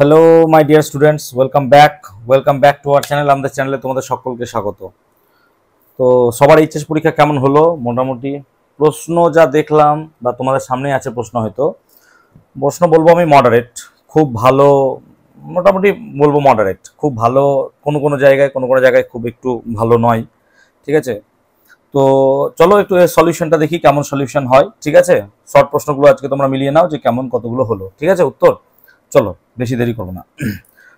Hello my dear students, welcome back to our channel. আমাদের চ্যানেলে তোমাদের সকলকে স্বাগত। তো সবার এইচএস পরীক্ষা কেমন হলো? মোটামুটি প্রশ্ন যা দেখলাম বা তোমাদের সামনে আছে প্রশ্ন, হয়তো প্রশ্ন বলবো আমি মডারেট, খুব ভালো, মোটামুটি বলবো মডারেট, খুব ভালো কোনো জায়গায় খুব একটু ভালো নয়, ঠিক আছে? তো চলো একটু এর সলিউশনটা দেখি কেমন সলিউশন হয়, ঠিক আছে? শর্ট প্রশ্নগুলো আজকে তোমরা মিলিয়ে নাও যে কেমন কতগুলো হলো, ঠিক আছে? উত্তর চলো, বেশি দেরি করবো না।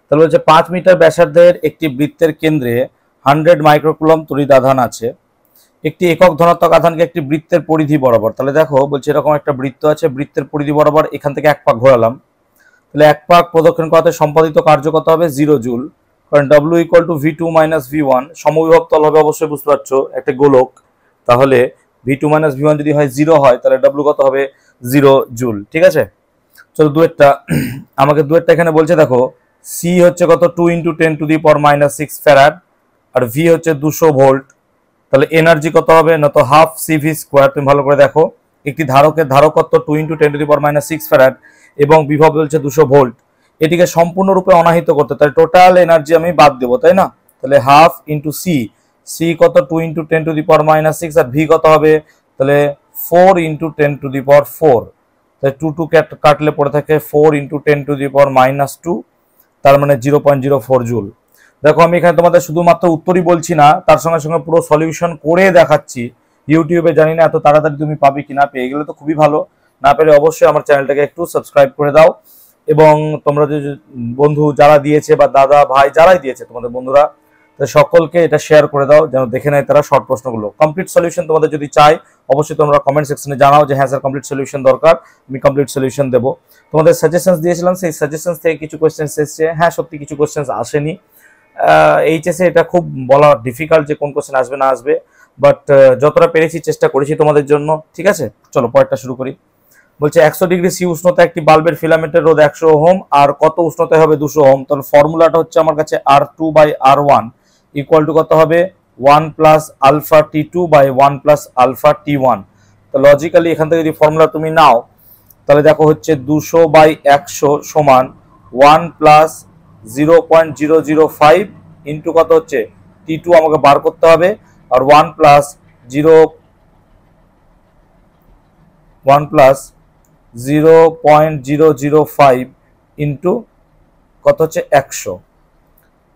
তাহলে হচ্ছে 5 মিটার ব্যাসার্ধের একটি বৃত্তের কেন্দ্রে 100 মাইক্রোকুলম তড়িৎ আধান আছে। একটি একক ধনাত্মক আধানকে একটি বৃত্তের পরিধি বরাবর, তাহলে দেখো বলছে এরকম একটা বৃত্ত আছে, বৃত্তের পরিধি বরাবর এখান থেকে এক পাক ঘোরালাম, তাহলে এক পাক প্রদক্ষিণ করাতে সম্পাদিত কার্য কত হবে? 0 জুল। কারণ W = V2 - V1, সমবিভব তল হবে, অবশ্যই বুঝতে পারছো একটা গোলক, তাহলে V2 - V1 যদি হয় 0 হয় তাহলে W কত হবে? 0 জুল, ঠিক আছে? চলো দুয়েরটা, আমাকে দুয়েরটা এখানে বলছে দেখো সি হচ্ছে কত? 2 × 10⁻⁻6 ফ্যারাড, আর ভি হচ্ছে 200 ভোল্ট, তাহলে এনার্জি কত হবে? না তো হাফ সিভি স্কোয়ার। তুমি ভালো করে দেখো, একটি ধারকের ধারকত্ব 2 × 10⁻⁻6 ফ্যারাড এবং বিভব বলছে 200 ভোল্ট, এটিকে সম্পূর্ণরূপে অনাহিত করতে, তাহলে টোটাল এনার্জি আমি বাদ দেবো, তাই না? তাহলে হাফ ইন্টু সি, সি কত? 2 × 10⁻⁻6, আর ভি কত হবে? তাহলে 4 × 10⁻4, তাহলে 2 কাটলে পড়ে থাকে 4 × 10⁻², তার মানে 0.04 জুল। দেখো আমি এখানে তোমাদের শুধুমাত্র উত্তরই বলছি না, তার সঙ্গে সঙ্গে পুরো সলিউশন করে দেখাচ্ছি ইউটিউবে। জানি না এত তাড়াতাড়ি তুমি পাবে কিনা, পেয়ে গেলে তো খুবই ভালো, না পেলে অবশ্যই আমার চ্যানেলটাকে একটু সাবস্ক্রাইব করে দাও। এবং তোমরা যে বন্ধু যারা দিয়েছে বা দাদা ভাই যারাই দিয়েছে তোমাদের বন্ধুরা, সকলকে এটা শেয়ার করে দাও যেন দেখে নেয় তারা শর্ট প্রশ্নগুলো। কমপ্লিট সলিউশন তোমাদের যদি চাই অবশ্যই তোমরা কমেন্ট সেকশনে জানাও যে হ্যাঁ স্যার কমপ্লিট সলিউশন দরকার, আমি কমপ্লিট সলিউশন দেবো। তোমাদের সাজেশনস দিয়েছিলাম, সেই সাজেশনস থেকে কিছু কোয়েশ্চেন্স এসেছে, হ্যাঁ সত্যি কিছু কোয়েশ্চেন্স আসেনি। এইচএসে এটা খুব বলা ডিফিকাল্ট যে কোন কোয়েশ্চেন আসবে না আসবে, বাট যতটা পেরেছি চেষ্টা করেছি তোমাদের জন্য, ঠিক আছে? চলো পরেরটা শুরু করি। বলছে 100° সি উষ্ণতা একটি বাল্বের ফিলামেন্টের রোধ 100 ওহম, আর কত উষ্ণতায় হবে? 200 ওহম। তাহলে ফর্মুলাটা হচ্ছে আমার কাছে R2/R1 ইকুয়াল টু কত হবে? 1 + α T2/1 + α T1। তো লজিক্যালি এখান থেকে যদি ফর্মুলা তুমি নাও তাহলে দেখো হচ্ছে 200/100 সমান 1 + 0.005 ইন্টু কত হচ্ছে? T2 আমাকে বার করতে হবে, আর 1 + 0.005 ইন্টু কত হচ্ছে? 100।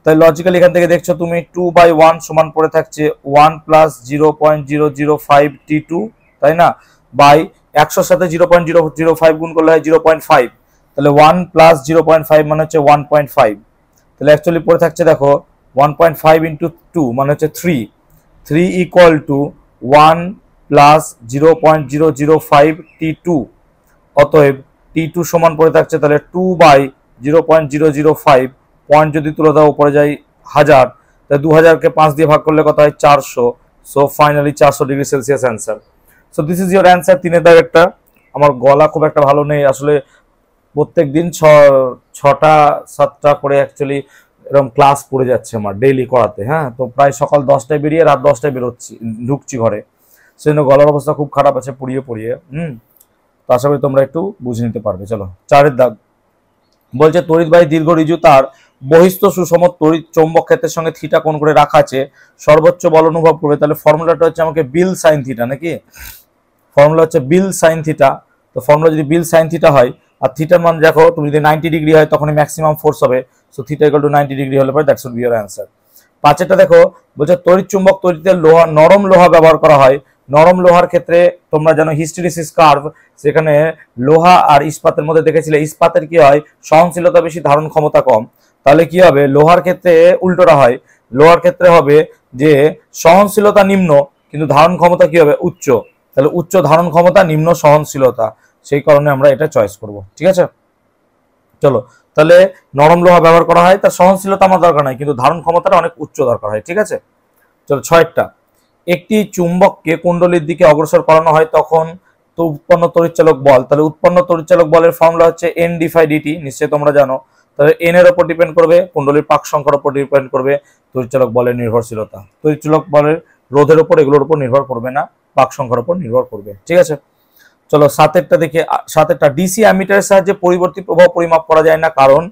তাই লজিক্যালি এখান থেকে দেখছো তুমি 2/1 সমান পড়ে থাকছে 1 + 0.005 T2, তাই না? বাই 100 সাথে 0.005 গুণ করলে হয় 0.5, তাহলে 1 + 0.5 মানে হচ্ছে 1.5। তাহলে অ্যাকচুয়ালি পড়ে থাকছে দেখো 1.5 × 2 মানে হচ্ছে 3 ইকুয়াল টু 1 + 0.005 T2। অতএব T2 সমান পড়ে থাকছে তাহলে 2/0.005, পয়েন্ট যদি তুলে দাও উপরে যাই 1000, তাহলে 2000কে 5 দিয়ে ভাগ করলে কত হয়? 400। So finally 400°C answer. So this is your answer. 3 দাগ একটা। আমার গলা খুব একটা ভালো নেই আসলে, প্রত্যেক দিন 6টা 7টা করে অ্যাকচুয়ালি এরকম ক্লাস পড়ে যাচ্ছে আমার ডেইলি করাতে, হ্যাঁ? তো প্রায় সকাল 10টায় বেরিয়ে রাত 10টায় ঢুকছি ঘরে, সেজন্য গলার অবস্থা খুব খারাপ আছে পড়িয়ে তো আশা করি তোমরা একটু বুঝে নিতে পারবে। চলো 4 দাগ। বলছে তড়িৎবাহী দীর্ঘ ঋজু তার বহিস্থ সুষম তড়িৎ চৌম্বক ক্ষেত্রের সঙ্গে থিটা কোণ করে রাখা আছে, সর্বোচ্চ বল অনুভব করবে। তাহলে ফর্মুলাটা হচ্ছে আমাকে বিল সাইন থিটা, নাকি? ফর্মুলা হচ্ছে বিল সাইন থিটা। তো ফর্মুলা যদি বিল সাইন থিটা হয়, আর থিটার মান দেখো তুমি যদি 90° হয় তখনই ম্যাক্সিমাম ফোর্স হবে, সো থিটা ইকুয়াল টু 90° হলে পরে that should be your answer. 5এটা দেখো বলছে তড়িৎ চুম্বক তৈরিতে নরম লোহা ব্যবহার করা হয়। নরম লোহার ক্ষেত্রে তোমরা জানো হিস্টেরিসিস কার্ভ, সেখানে লোহা আর ইস্পাতের মধ্যে দেখেছিলে ইস্পাতের কি হয়? সহনশীলতা বেশি, ধারণ ক্ষমতা কম। তাহলে কি হবে? লোহার ক্ষেত্রে উল্টোটা হয়, লোহার ক্ষেত্রে হবে যে সহনশীলতা নিম্ন কিন্তু ধারণ ক্ষমতা কি হবে? উচ্চ। তাহলে উচ্চ ধারণ ক্ষমতা, নিম্ন সহনশীলতা, সেই কারণে আমরা এটা চয়েস করব, ঠিক আছে? চলো তাহলে নরম লোহা ব্যবহার করা হয়, তার সহনশীলতা আমার দরকার নাই কিন্তু ধারণ ক্ষমতাটা অনেক উচ্চ দরকার হয়, ঠিক আছে? চলো 6টা। একটি চুম্বককে কুণ্ডলীর দিকে অগ্রসর করানো হয় তখন তো উৎপন্ন তড়িৎচালক বল, তাহলে উৎপন্ন তড়িৎচালক বলের ফর্মুলা হচ্ছে N/dt, নিশ্চয়ই তোমরা জানো। তাহলে N এর উপর ডিপেন্ড করবে, কুণ্ডলীর পাক সংখ্যার উপর ডিপেন্ড করবে তড়িৎচালক বলের নির্ভরশীলতা। তড়িৎচালক বলের রোধের উপর, এগুলোর উপর নির্ভর করবে না, পাক সংখ্যার উপর নির্ভর করবে, ঠিক আছে? চলো 7এরটা দেখে। 7এরটা ডিসি অ্যামিটারের সাহায্যে পরিবর্তী প্রবাহ পরিমাপ করা যায় না, কারণ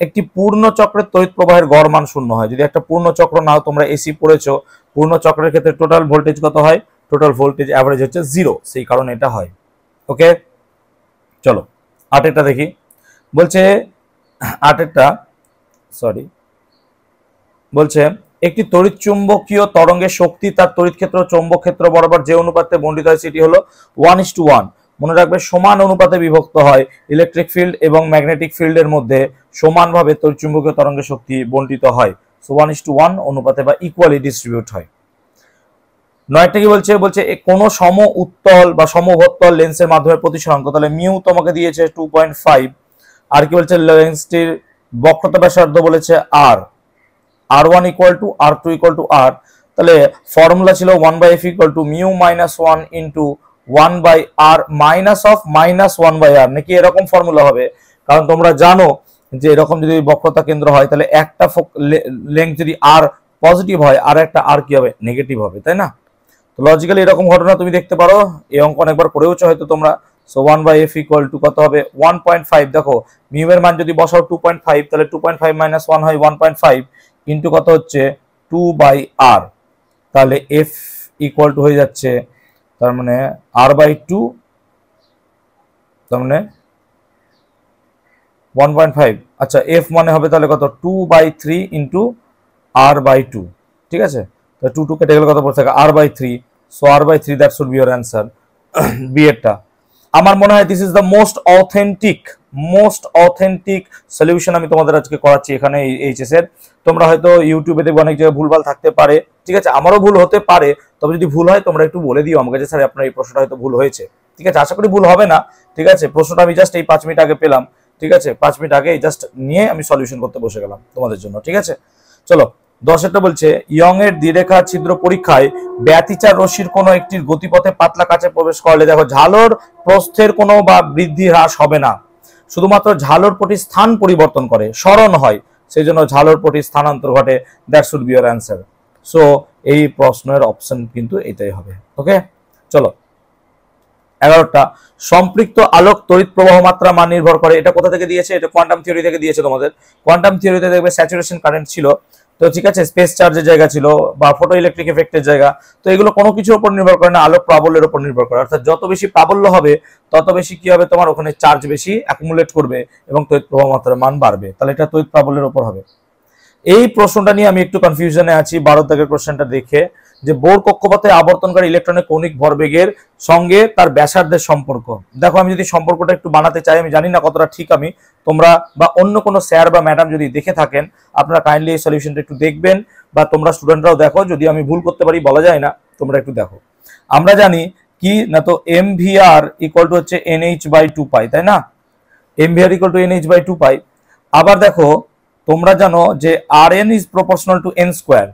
একটি পূর্ণ চক্রের তড়িৎ প্রবাহের গড় মান শূন্য হয়। যদি একটা পূর্ণ চক্র নাও, তোমরা এসি পড়েছো, পূর্ণ চক্রের ক্ষেত্রে টোটাল ভোল্টেজ কত হয়? টোটাল ভোল্টেজ অ্যাভারেজ হচ্ছে 0, সেই কারণে এটা হয়। ওকে, চলো আটেরটা দেখি। বলছে আটেরটা, সরি, বলছে একটি তড়িৎ চুম্বকীয় তরঙ্গের শক্তি তার তড়িৎ ক্ষেত্র চৌম্বক ক্ষেত্র বরাবর যে অনুপাতে বণ্টিত হয় সেটি হলো 1:1। মনে রাখবে, সমান অনুপাতে বিভক্ত হয়। ইলেকট্রিক ফিল্ড এবং ম্যাগনেটিক ফিল্ডের মধ্যে সমানভাবে তড়িৎ চুম্বকীয় তরঙ্গের শক্তি বণ্টিত হয়। সো 1:1 অনুপাতে বা ইকুয়ালি ডিস্ট্রিবিউট হয়। নয়টা কি বলছে? বলছে কোনো সম উত্তল বা সমভোত্তল লেন্সের মাধ্যমে প্রতিসরাঙ্ক, তাহলে মিউ তোমাকে দিয়েছে 2.5। আর কি বলছে? লেন্সটির বক্রতা ব্যাসার্ধ বলেছে r, r1 equal to r2 equal to r। তাহলে ফর্মুলা ছিল 1/f equal to mu minus 1 into 1/r minus of minus 1/r, নাকি এরকম ফর্মুলা হবে? কারণ তোমরা জানো যে এরকম যদি বক্রতা কেন্দ্র হয় তাহলে একটা লেন্থ যদি r পজিটিভ হয় আর একটা r কি হবে? নেগেটিভ হবে, তাই না? তো লজিক্যালি এরকম ঘটনা তুমি দেখতে পারো, এই অঙ্ক অনেকবার করেওছো হয়তো তোমরা। সো 1/f ইকুয়াল টু কত হবে? 1.5। দেখো মিউ এর মান যদি বসাও 2.5, তাহলে 2.5 মাইনাস 1 হয় 1.5 ইন্টু কত হচ্ছে? 2/r। তাহলে f ইকুয়াল টু হয়ে যাচ্ছে, তার মানে r/2, তার মানে 1.5। আচ্ছা, f মানে হবে তাহলে কত? 2/3 ইন্টু r/2, ঠিক আছে? তো 2 কেটে গেলে কত পড়ে থাকে? r/3। So r/3, that should be your answer. B এরটা আমার মনে হয় this is the most authentic solution আমি তোমাদের আজকে করাচ্ছি এখানে এইচএস এর। তোমরা হয়তো ইউটিউবে দেখবে অনেক জায়গায় ভুলভাল থাকতে পারে, ঠিক আছে? আমারও ভুল হতে পারে, তবে যদি ভুল হয় তোমরা একটু বলে দিও আমাকে যে স্যার আপনার এই প্রশ্নটা হয়তো ভুল হয়েছে, ঠিক আছে? আশা করি ভুল হবে না, ঠিক আছে? প্রশ্নটা আমি জাস্ট এই 5 মিনিট আগে পেলাম, ঠিক আছে? 5 মিনিট আগে জাস্ট নিয়ে আমি সলিউশন করতে বসে গেলাম তোমাদের জন্য, ঠিক আছে? চলো 10-এরটা বলছে ইয়ং এর দ্বিরেখা ছিদ্র পরীক্ষায় ব্যতিচার রশ্মির কোনো একটির গতিপথে পাতলা কাচে প্রবেশ করলে দেখো ঝালর প্রস্থের কোনো বা বৃদ্ধি হ্রাস হবে না, শুধুমাত্র ঝালর পটির স্থান পরিবর্তন করে, সরণ হয়, সেই জন্য ঝালর পটির স্থানান্তর ঘটে। That should be your answer. So এই প্রশ্নের অপশন কিন্তু এটাই হবে। ওকে, চলো 11টা সম্পৃক্ত আলোক তড়িৎ প্রবাহ মাত্রা মান নির্ভর করে। এটা কোথা থেকে দিয়েছে? এটা কোয়ান্টাম থিওরি থেকে দিয়েছে তোমাদের। কোয়ান্টাম থিওরিতে দেখবে স্যাচুরেশন কারেন্ট ছিল, তো ঠিক আছে, স্পেস চার্জের জায়গা ছিল বা ফটো ইলেকট্রিক এফেক্টের জায়গা। তো এগুলো কোনো কিছুর উপর নির্ভর করে না, আলোক প্রাবল্যের উপর নির্ভর করে। অর্থাৎ যত বেশি প্রাবল্য হবে তত বেশি কি হবে? তোমার ওখানে চার্জ বেশি অ্যাকুমুলেট করবে এবং তড়িৎ প্রবাহ মাত্রার মান বাড়বে। তাহলে এটা তড়িৎ প্রাবল্যের উপর হবে। এই প্রশ্নটা নিয়ে আমি একটু কনফিউশনে আছি 12 দাগের কোশ্চেনটা দেখে, যে বোর কক্ষপথে আবর্তনকারী ইলেকট্রনের কৌণিক ভরবেগের সঙ্গে তার ব্যাসার্ধের সম্পর্ক। দেখো আমি যদি সম্পর্কটা একটু বানাতে চাই, আমি জানি না কতটা ঠিক আমি, তোমরা বা অন্য কোনো স্যার বা ম্যাডাম যদি দেখে থাকেন আপনারা কাইন্ডলি এই সলিউশনটা একটু দেখবেন, বা তোমরা স্টুডেন্টরাও দেখো, যদি আমি ভুল করতে পারি বলা যায় না, তোমরা একটু দেখো। আমরা জানি কি না, তো mvr ইকুয়াল টু হচ্ছে nh/2π, তাই না? mvr equal to nh/2π। আবার দেখো তোমরা জানো যে rn is proportional to n square,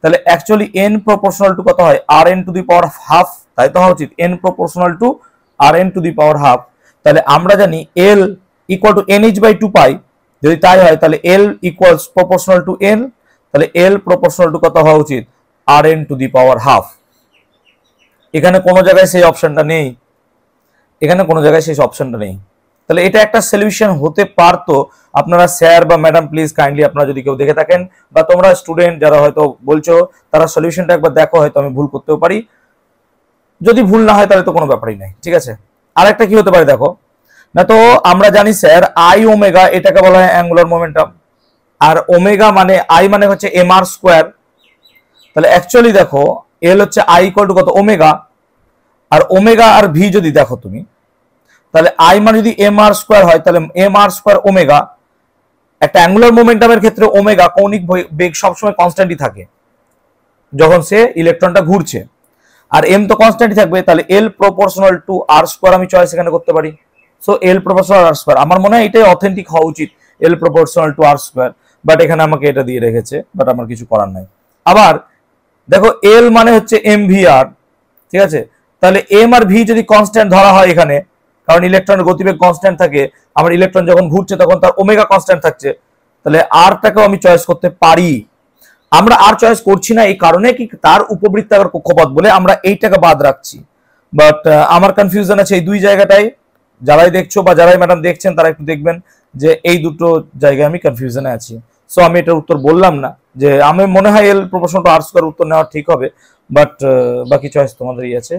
তাহলে অ্যাকচুয়ালি n প্রপোর্শনাল টু কত হয়? rn to the power half, তাই তো হওয়া উচিত, n proportional to rn to the power half. তাহলে আমরা জানি l ইকুয়াল টু nh/2π, যদি তাই হয় তাহলে l equals proportional to n, তাহলে l প্রপোর্শনাল টু কত হওয়া উচিত? rn to the power half. এখানে কোনো জায়গায় সেই অপশনটা নেই, এখানে কোনো জায়গায় সেই অপশনটা নেই। তাহলে এটা একটা সলিউশন হতে পারতো। আপনারা স্যার বা ম্যাডাম প্লিজ কাইন্ডলি আপনারা যদি কেউ দেখে থাকেন, বা তোমরা স্টুডেন্ট যারা হয়তো বলছো, তারা সলিউশনটা একবার দেখো, হয়তো আমি ভুল করতেও পারি। যদি ভুল না হয় তাহলে তো কোনো ব্যাপারই নাই, ঠিক আছে? আরেকটা কি হতে পারে দেখো না, তো আমরা জানি স্যার আই ওমেগা এটাকে বলা হয় অ্যাঙ্গুলার মোমেন্টাম, আর ওমেগা মানে আই মানে হচ্ছে mr স্কোয়ার। তাহলে অ্যাকচুয়ালি দেখো এল হচ্ছে আই ইকুয়াল টু কত? ওমেগা। আর ওমেগা আর ভি যদি দেখো তুমি, তাহলে আই মানে যদি mr স্কোয়ার হয় তাহলে mr স্কোয়ার ওমেগা। একটা অ্যাঙ্গুলার মোমেন্টামের ক্ষেত্রে ওমেগা কৌণিক বেগ সবসময় কনস্ট্যান্টই থাকে যখন সে ইলেকট্রনটা ঘুরছে, আর এম তো কনস্ট্যান্টই থাকবে। তাহলে L proportional to R square আমি চয়েস এখানে করতে পারি। So L proportional R square, আমার মনে হয় এটাই অথেন্টিক হওয়া উচিত, L proportional to R square. But এখানে আমাকে এটা দিয়ে রেখেছে, বাট আমার কিছু করার নাই। আবার দেখো এল মানে হচ্ছে এম ভি আর, ঠিক আছে? তাহলে এম আর ভি যদি কনস্ট্যান্ট ধরা হয় এখানে, কারণ ইলেকট্রনের গতিবেগ কনস্ট্যান্ট থাকে, আমার ইলেকট্রন যখন ঘুরছে তখন তার ওমেগা কনস্ট্যান্ট থাকছে, তাহলে আরটাকেও আমি চয়েস করতে পারি। আমরা আর চয়েস করছি না এই কারণে কি, তার উপবৃত্তাকার কক্ষপথ বলে আমরা এইটাকে বাদ রাখছি। বাট আমার কনফিউশন আছে এই দুই জায়গাটাই। যারাই দেখছো বা যারাই ম্যাডাম দেখছেন তারা একটু দেখবেন যে এই দুটো জায়গায় আমি কনফিউশনে আছি। সো আমি এটার উত্তর বললাম না, যে আমি মনে হয় এল প্রপোর্শনাল টু আর স্কয়ার উত্তর নেওয়া ঠিক হবে, বাট বাকি চয়েস তোমাদেরই আছে।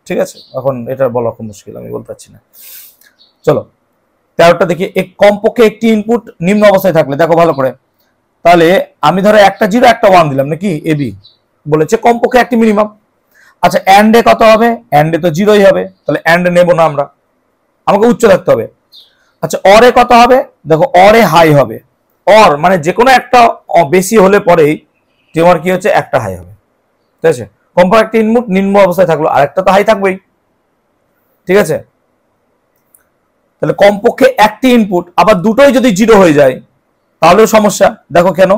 ঠিক আছে, এখন এটা বলা খুব মুশকিল, আমি বলতে পারছি না। চলো 13টা দেখি। কমপক্ষে একটি ইনপুট নিম্ন অবস্থায় থাকলে, দেখো ভালো করে, তাহলে আমি ধরো একটা 0 একটা 1 দিলাম নাকি, এ বি বলেছে কমপক্ষে একটি মিনিমাম। আচ্ছা এন্ড এ কত হবে? এন্ড এ তো 0ই হবে, তাহলে এন্ড নেব না আমরা, আমাকে উচ্চ থাকতে হবে। আচ্ছা অর এ কত হবে? দেখো অর এ হাই হবে। অর মানে যে কোনো একটা বেশি হলে পরেই তোমার কি হচ্ছে, একটা হাই হবে। ঠিক আছে, কমপক্ষে একটা ইনপুট নিম্ন অবস্থায় থাকলো, আর একটা তো হাই থাকবেই। ঠিক আছে, তাহলে কমপক্ষে একটি ইনপুট, আবার দুটোই যদি 0 হয়ে যায় তাহলেও সমস্যা। দেখো কেন,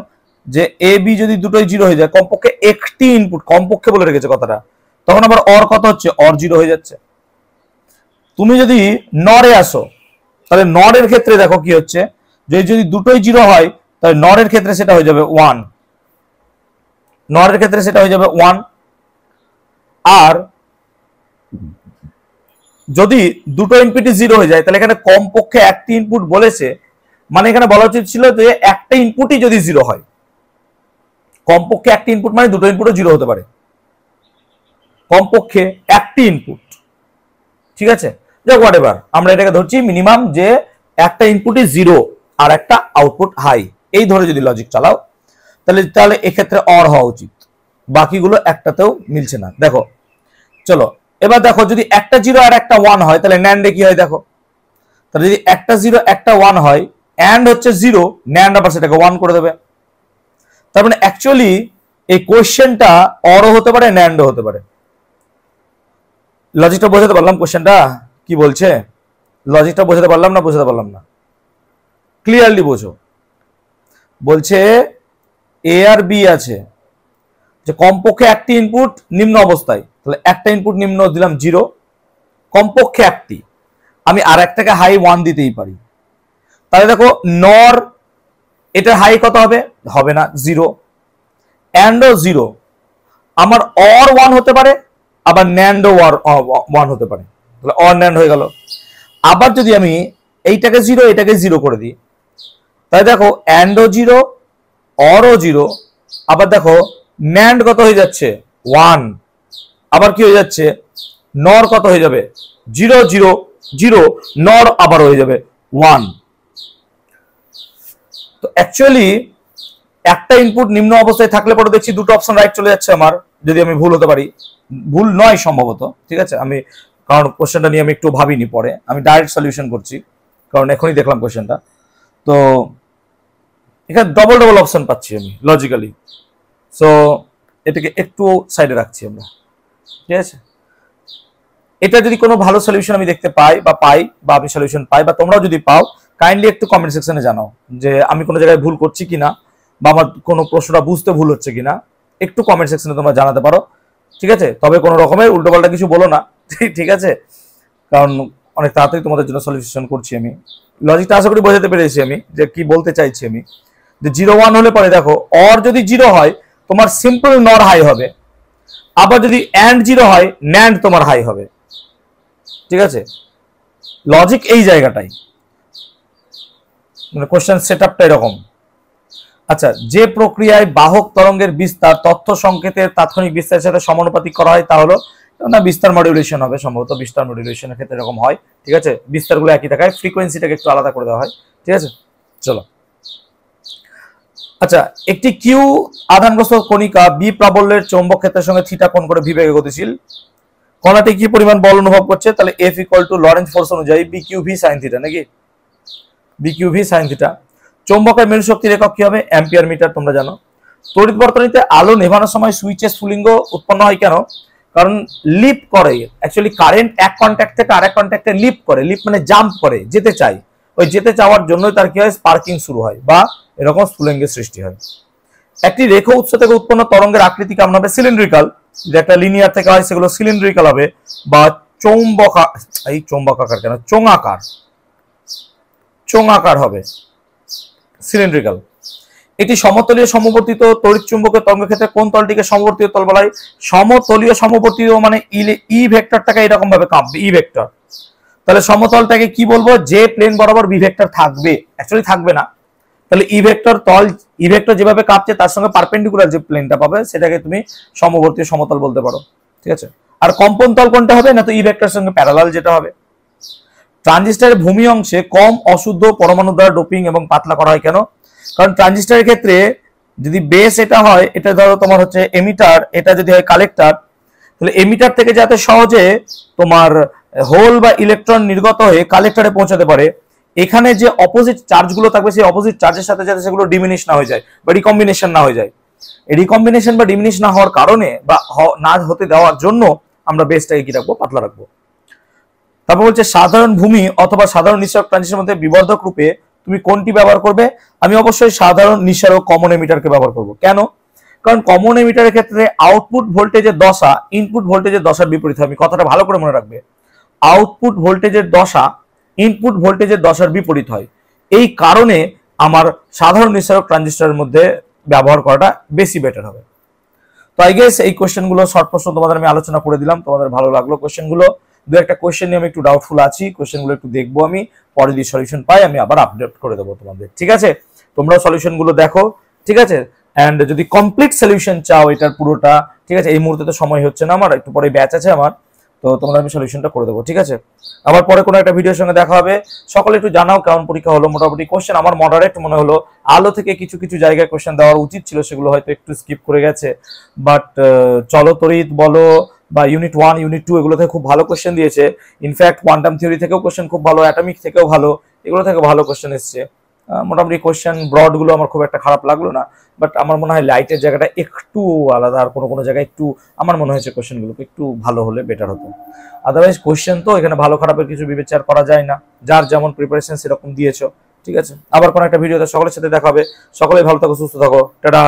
যে এ বি যদি দুটোই 0 হয়ে যায়, কমপক্ষে একটি ইনপুট, কমপক্ষে বলে রেখেছে কথাটা, তখন আবার অর কত হচ্ছে, অর 0 হয়ে যাচ্ছে। তুমি যদি নরে আসো, তাহলে নরের ক্ষেত্রে দেখো কি হচ্ছে, যদি দুটোই 0 হয় তাহলে নরের ক্ষেত্রে সেটা হয়ে যাবে 1, নরের ক্ষেত্রে সেটা হয়ে যাবে 1। আর যদি দুটো ইনপুটই 0 হয়ে যায়, তাহলে এখানে কমপক্ষে একটি ইনপুট বলেছে, মানে এখানে বলা উচিত ছিল যে একটা ইনপুটই যদি 0 হয়। কমপক্ষে একটি ইনপুট মানে দুটো ইনপুটও 0 হতে পারে, কমপক্ষে একটি ইনপুট। ঠিক আছে, যাক হোয়াট এভার, আমরা এটাকে ধরছি মিনিমাম, যে একটা ইনপুটই 0 আর একটা আউটপুট হাই, এই ধরে যদি লজিক চালাও, তাহলে এক্ষেত্রে অর হওয়া উচিত, বাকিগুলো একটাতেও মিলছে না। দেখো চলো এবার দেখো, যদি একটা 0 আর একটা 1 হয়, তাহলে ন্যান্ডে কি হয় দেখো, তাহলে যদি একটা 0 একটা 1 হয়, অ্যান্ড হচ্ছে 0, ন্যান্ড আবার সেটাকে 1 করে দেবে। তার মানে অ্যাকচুয়ালি এই কোশ্চেনটা অরও হতে পারে, ন্যান্ডও হতে পারে। লজিকটা বোঝাতে পারলাম? কোশ্চেনটা কি বলছে, লজিকটা বোঝাতে পারলাম না? বোঝাতে পারলাম না? ক্লিয়ারলি বোঝো। বলছে এ আর বি আছে, যে কমপক্ষে একটি ইনপুট নিম্ন অবস্থায়, তাহলে একটা ইনপুট নিম্ন দিলাম 0, কমপক্ষে একটি, আমি আর একটাকে হাই 1 দিতেই পারি। তাহলে দেখো নর এটা হাই কত হবে, হবে না 0, অ্যান্ডও 0, আমার অর 1 হতে পারে, আবার ন্যান্ডও 1 হতে পারে, তাহলে অর ন্যান্ড হয়ে গেল। আবার যদি আমি এইটাকে 0 এটাকে 0 করে দিই, তাহলে দেখো অ্যান্ডও 0, অরও 0, আবার দেখো ন্যান্ড কত হয়ে যাচ্ছে 1, আবার কি হয়ে যাচ্ছে, নর কত হয়ে যাবে 0 0 0, নর আবার হয়ে যাবে 1। তো অ্যাকচুয়ালি একটা ইনপুট নিম্ন অবস্থায় থাকলে পরে দেখছি দুটো অপশন রাইট চলে যাচ্ছে আমার, যদি আমি ভুল হতে পারি, ভুল নয় সম্ভবত। ঠিক আছে, আমি কারণ কোশ্চেনটা নিয়ে আমি একটু ভাবিনি, পরে আমি ডাইরেক্ট সলিউশন করছি, কারণ এখনই দেখলাম কোশ্চেনটা। তো এখানে ডবল ডবল অপশন পাচ্ছি আমি লজিক্যালি, সো এটাকে একটু সাইডে রাখছি আমরা। ঠিক আছে, এটা যদি কোনো ভালো সলিউশন আমি দেখতে পাই, বা আমি সলিউশন পাই, বা তোমরাও যদি পাও, কাইন্ডলি একটু কমেন্ট সেকশনে জানাও যে আমি কোনো জায়গায় ভুল করছি কিনা, বা আমার কোনো প্রশ্নটা বুঝতে ভুল হচ্ছে কিনা, একটু কমেন্ট সেকশনে তোমরা জানাতে পারো। ঠিক আছে, তবে কোনো রকমের উল্টোপাল্টা কিছু বলো না। ঠিক আছে, কারণ অনেক তাড়াতাড়ি তোমাদের জন্য সলিউশন করছি আমি। লজিকটা আশা করি বোঝাতে পেরেছি আমি, যে কি বলতে চাইছি আমি, যে 0 1 হলে পরে দেখো অর যদি 0 হয় তোমার সিম্পল নর হাই হবে, আবার যদি অ্যান্ড 0 হয় ন্যান্ড তোমার হাই হবে। ঠিক আছে, লজিক এই জায়গাটাই, মানে কোশ্চেন সেটআপটা এরকম। আচ্ছা, যে প্রক্রিয়ায় বাহক তরঙ্গের বিস্তার তথ্য সংকেতের তাৎক্ষণিক বিস্তারের সাথে সমানুপাতিক করা হয় তা হলো, না বিস্তার মডুলেশন হবে সম্ভবত, বিস্তার মডুলেশনের ক্ষেত্রে এরকম হয়। ঠিক আছে, বিস্তারগুলো একই থাকায় ফ্রিকোয়েন্সিটাকে একটু আলাদা করে দেওয়া হয়। ঠিক আছে, চলো। আচ্ছা, একটি কিউ আধানগ্রস্ত কণিকা বি প্রাবল্যের চৌম্বক ক্ষেত্রের সঙ্গে থিটা কোণ করে ভি বেগে গতিশীল, কণাটি কি পরিমাণ বল অনুভব করছে, তাহলে F equal to Lorentz force অনুযায়ী B Q V sine theta, নাকি B Q V sine theta. চৌম্বকের মেরু শক্তির একক কি হবে, অ্যাম্পিয়ার মিটার, তোমরা জানো। তড়িৎ বর্তনীতে আলো নেভানোর সময় সুইচের স্ফুলিঙ্গ উৎপন্ন হয় কেন, কারণ লিপ করে, অ্যাকচুয়ালি কারেন্ট এক কন্ট্যাক্ট থেকে আরেক কন্ট্যাক্টে লিপ করে, লিপ মানে জাম্প করে, যেতে চাই, ওই যেতে চাওয়ার জন্যই তার কি হয়, স্পার্কিং শুরু হয় বা এরকম স্ফুলিঙ্গের সৃষ্টি হয়। একটি রেখা উৎস থেকে উৎপন্ন তরঙ্গের আকৃতি কেমন হবে, সিলিন্ড্রিক্যাল, যে একটা লিনিয়ার থেকে হয় সেগুলো সিলিন্ড্রিক্যাল হবে, বা চৌম্বকাকার কেন, চোঙাকার হবে, সিলিন্ড্রিক্যাল। এটি সমতলীয় সমবর্তিত তড়িৎ চুম্বকের তরঙ্গ ক্ষেত্রে কোন তলটিকে সমবর্তিত তল বলা হয়, সমতলীয় সমবর্তিত মানে ই ভেক্টরটাকে এরকম ভাবে কাঁপবে, ই ভেক্টর, তাহলে সমতলটাকে কি বলবো, যে প্লেন বরাবর বি ভেক্টর থাকবে, অ্যাকচুয়ালি থাকবে না, তাহলে ই ভেক্টর তল, ই ভেক্টর যেভাবে কাঁপছে তার সঙ্গে পারপেন্ডিকুলার যে প্লেনটা পাবে সেটাকে তুমি সমবর্তী সমতল বলতে পারো, ঠিক আছে। আর কম্পন তল কোনটা হবে না, তো ই ভেক্টরের সঙ্গে প্যারালাল যেটা হবে। ট্রানজিস্টরের ভূমি অংশে কম অশুদ্ধ পরমাণু দ্বারা ডোপিং এবং পাতলা করা হয় কেন? কারণ ট্রানজিস্টরের ক্ষেত্রে যদি বেস এটা হয়, এটা ধরো তোমার হচ্ছে এমিটার, এটা যদি হয় কালেক্টর, তাহলে এমিটার থেকে যাতে সহজে তোমার হোল বা ইলেকট্রন নির্গত হয়ে কালেক্টরে পৌঁছাতে পারে, এখানে যে অপোজিট চার্জগুলো থাকবে সেই অপোজিট চার্জের সাথে যাতে সেগুলো ডিমিনিশ না হয়ে যায় বা রিকম্বিনেশন না হয়ে যায়। এই রিকম্বিনেশন বা ডিমিনিশ না হওয়ার কারণে বা না হতে দেওয়ার জন্য আমরা বেসটাকে কি রাখবো, পাতলা রাখবো। তারপর বলছে সাধারণ ভূমি অথবা সাধারণ নিঃসারক ট্রানজিস্টরের মধ্যে বিবর্ধক রূপে তুমি কোনটি ব্যবহার করবে? আমি অবশ্যই সাধারণ নিঃসারক কমন এমিটারকে ব্যবহার করব। কেন? কারণ কমন এমিটারের ক্ষেত্রে আউটপুট ভোল্টেজের দশা ইনপুট ভোল্টেজের দশার বিপরীত হবে। কথাটা ভালো করে মনে রাখবে, আউটপুট ভোল্টেজের দশা ইনপুট ভোল্টেজের দশার বিপরীত হয়। এই কারণে আমার সাধারণ নিঃসারক ট্রানজিস্টরের মধ্যে ব্যবহার করাটা বেশি বেটার হবে। তো আই গেস এই কোশ্চেনগুলো শর্ট প্রশ্ন তোমাদের আমি আলোচনা করে দিলাম, তোমাদের ভালো লাগলো কোশ্চেনগুলো। দু একটা কোশ্চেন নিয়ে আমি একটু ডাউটফুল আছি, কোশ্চেনগুলো একটু দেখবো, আমি পরে যদি সলিউশন পাই আমি আবার আপডেট করে দেবো তোমাদের, ঠিক আছে। তোমরা সলিউশনগুলো দেখো, ঠিক আছে। অ্যান্ড যদি কমপ্লিট সলিউশন চাও এটার পুরোটা, ঠিক আছে, এই মুহূর্তে তো সময় হচ্ছে না আমার, একটু পরে ব্যাচ আছে আমার, তো তোমরা আমি সলিউশনটা করে দেবো, ঠিক আছে। আবার পরে কোনো একটা ভিডিওর সঙ্গে দেখা হবে। সকলে একটু জানাও কেমন পরীক্ষা হলো। মোটামুটি কোশ্চেন আমার মডারেট মনে হলো, আলো থেকে কিছু কিছু জায়গায় কোশ্চেন দেওয়ার উচিত ছিল, সেগুলো হয়তো একটু স্কিপ করে গেছে, বাট চলতরিৎ বলো বা ইউনিট 1 ইউনিট 2 এগুলো থেকে খুব ভালো কোশ্চেন দিয়েছে। ইনফ্যাক্ট কোয়ান্টাম থিওরি থেকেও কোশ্চেন খুব ভালো, অ্যাটমিক থেকেও ভালো, এগুলো থেকে ভালো কোশ্চেন এসছে। মোটামুটি কোশ্চেন ব্রড গুলো আমার খুব একটা খারাপ লাগলো না, বাট আমার মনে হয় লাইটের জায়গাটা একটু আলাদা, আর কোনো কোনো জায়গায় একটু আমার মনে হয়েছে কোশ্চেনগুলো একটু ভালো হলে বেটার হতো। আদারওয়াইজ কোশ্চেন তো এখানে ভালো খারাপের কিছু বিবেচনা করা যায় না, যার যেমন প্রিপারেশন সেরকম দিয়েছো, ঠিক আছে। আবার কোনো একটা ভিডিওতে সকলের সাথে দেখা হবে। সকলেই ভালো থাকো, সুস্থ থাকো, টাটা।